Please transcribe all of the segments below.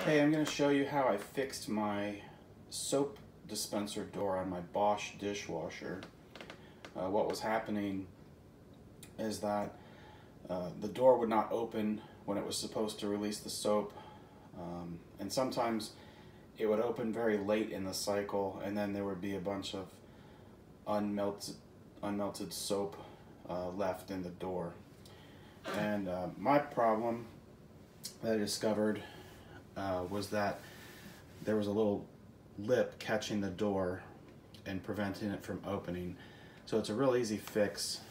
Okay, I'm going to show you how I fixed my soap dispenser door on my Bosch dishwasher. What was happening is that the door would not open when it was supposed to release the soap, and sometimes it would open very late in the cycle, and then there would be a bunch of unmelted soap left in the door. And my problem that I discovered was that there was a little lip catching the door and preventing it from opening. So it's a real easy fix.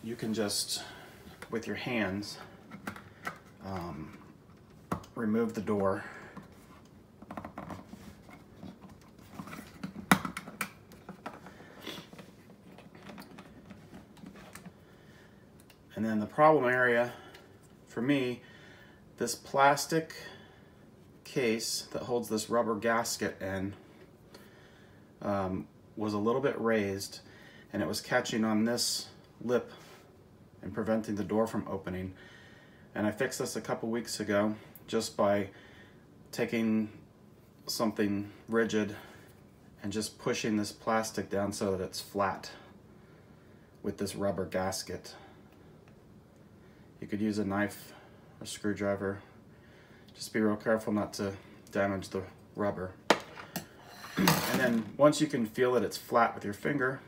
You can just, with your hands, remove the door. And then the problem area for me, this plastic case that holds this rubber gasket in was a little bit raised, and it was catching on this lip and preventing the door from opening. And I fixed this a couple weeks ago just by taking something rigid and just pushing this plastic down so that it's flat with this rubber gasket. You could use a knife or screwdriver. Just be real careful not to damage the rubber. And then once you can feel that it's flat with your finger,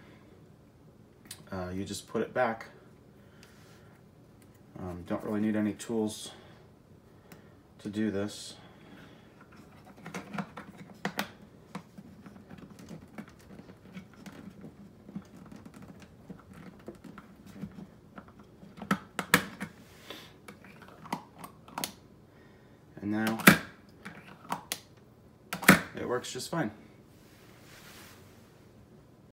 you just put it back. Don't really need any tools to do this. And now it works just fine.